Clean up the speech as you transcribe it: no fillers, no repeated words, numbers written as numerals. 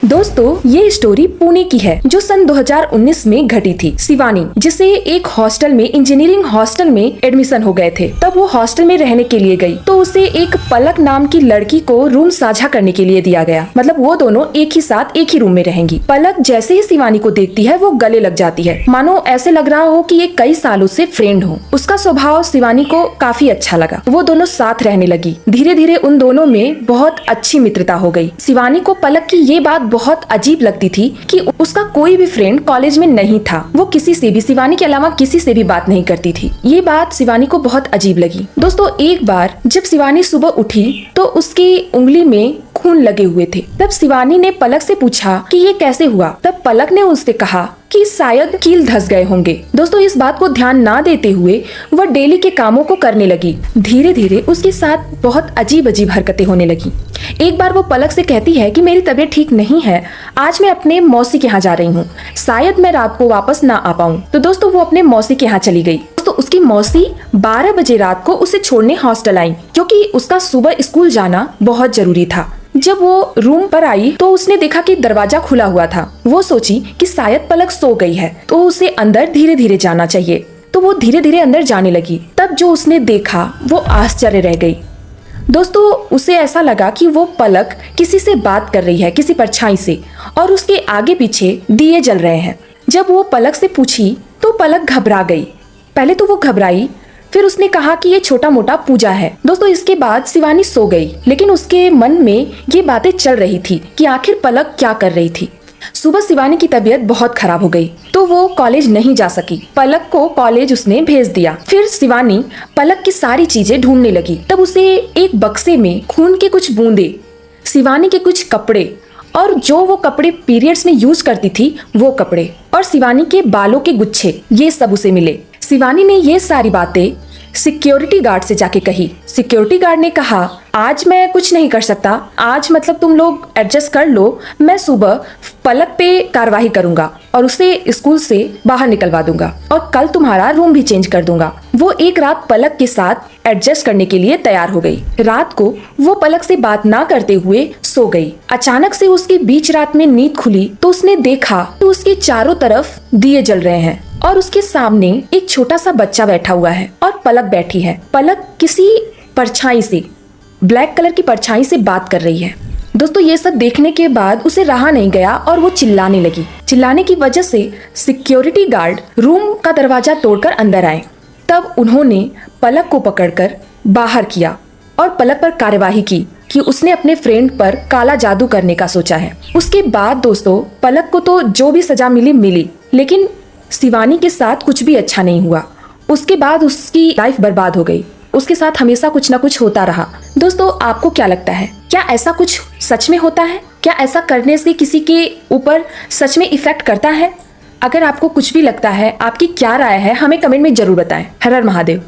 दोस्तों ये स्टोरी पुणे की है जो सन 2019 में घटी थी। शिवानी जिसे एक हॉस्टल में इंजीनियरिंग हॉस्टल में एडमिशन हो गए थे, तब वो हॉस्टल में रहने के लिए गई तो उसे एक पलक नाम की लड़की को रूम साझा करने के लिए दिया गया। मतलब वो दोनों एक ही साथ एक ही रूम में रहेंगी। पलक जैसे ही शिवानी को देखती है वो गले लग जाती है, मानो ऐसे लग रहा हो कि ये कई सालों से फ्रेंड हो। उसका स्वभाव शिवानी को काफी अच्छा लगा। वो दोनों साथ रहने लगी। धीरे धीरे उन दोनों में बहुत अच्छी मित्रता हो गई। शिवानी को पलक की ये बात बहुत अजीब लगती थी कि उसका कोई भी फ्रेंड कॉलेज में नहीं था। वो किसी से भी, शिवानी के अलावा किसी से भी बात नहीं करती थी। ये बात शिवानी को बहुत अजीब लगी। दोस्तों एक बार जब शिवानी सुबह उठी तो उसकी उंगली में खून लगे हुए थे। तब शिवानी ने पलक से पूछा कि ये कैसे हुआ। तब पलक ने उससे कहा कि शायद कील धंस गए होंगे। दोस्तों इस बात को ध्यान ना देते हुए वह डेली के कामों को करने लगी। धीरे धीरे उसके साथ बहुत अजीब अजीब हरकतें होने लगी। एक बार वो पलक से कहती है कि मेरी तबीयत ठीक नहीं है, आज मैं अपने मौसी के यहाँ जा रही हूँ, शायद मैं रात को वापस ना आ पाऊँ। तो दोस्तों वो अपने मौसी के यहाँ चली गई। दोस्तों उसकी मौसी 12 बजे रात को उसे छोड़ने हॉस्टल आई, क्योंकि उसका सुबह स्कूल जाना बहुत जरूरी था। जब वो रूम पर आई तो उसने देखा कि दरवाजा खुला हुआ था। वो सोची कि शायद पलक सो गई है तो उसे अंदर धीरे धीरे जाना चाहिए। तो वो धीरे धीरे अंदर जाने लगी। तब जो उसने देखा वो आश्चर्य रह गई। दोस्तों उसे ऐसा लगा कि वो पलक किसी से बात कर रही है, किसी परछाई से, और उसके आगे पीछे दिए जल रहे हैं। जब वो पलक से पूछी तो पलक घबरा गई। पहले तो वो घबराई, फिर उसने कहा कि ये छोटा मोटा पूजा है। दोस्तों इसके बाद शिवानी सो गई, लेकिन उसके मन में ये बातें चल रही थी कि आखिर पलक क्या कर रही थी। सुबह शिवानी की तबीयत बहुत खराब हो गई तो वो कॉलेज नहीं जा सकी। पलक को कॉलेज उसने भेज दिया। फिर शिवानी पलक की सारी चीजें ढूंढने लगी। तब उसे एक बक्से में खून के कुछ बूंदे, शिवानी के कुछ कपड़े, और जो वो कपड़े पीरियड्स में यूज करती थी वो कपड़े, और शिवानी के बालों के गुच्छे, ये सब उसे मिले। शिवानी ने ये सारी बातें सिक्योरिटी गार्ड से जाके कही। सिक्योरिटी गार्ड ने कहा आज मैं कुछ नहीं कर सकता, आज मतलब तुम लोग एडजस्ट कर लो, मैं सुबह पलक पे कार्रवाई करूंगा और उसे स्कूल से बाहर निकलवा दूंगा और कल तुम्हारा रूम भी चेंज कर दूंगा। वो एक रात पलक के साथ एडजस्ट करने के लिए तैयार हो गई। रात को वो पलक से बात ना करते हुए सो गई। अचानक से उसकी बीच रात में नींद खुली तो उसने देखा कि उसके चारों तरफ दिए जल रहे हैं और उसके सामने एक छोटा सा बच्चा बैठा हुआ है और पलक बैठी है। पलक किसी परछाई से, ब्लैक कलर की परछाई से बात कर रही है। दोस्तों ये सब देखने के बाद उसे रहा नहीं गया और वो चिल्लाने लगी। चिल्लाने की वजह से सिक्योरिटी गार्ड रूम का दरवाजा तोड़कर अंदर आए। तब उन्होंने पलक को पकड़कर बाहर किया और पलक पर कार्यवाही की कि उसने अपने फ्रेंड पर काला जादू करने का सोचा है। उसके बाद दोस्तों पलक को तो जो भी सजा मिली, लेकिन शिवानी के साथ कुछ भी अच्छा नहीं हुआ। उसके बाद उसकी लाइफ बर्बाद हो गई। उसके साथ हमेशा कुछ ना कुछ होता रहा। दोस्तों आपको क्या लगता है, क्या ऐसा कुछ सच में होता है? क्या ऐसा करने से किसी के ऊपर सच में इफेक्ट करता है? अगर आपको कुछ भी लगता है, आपकी क्या राय है, हमें कमेंट में जरूर बताएं। हर हर महादेव।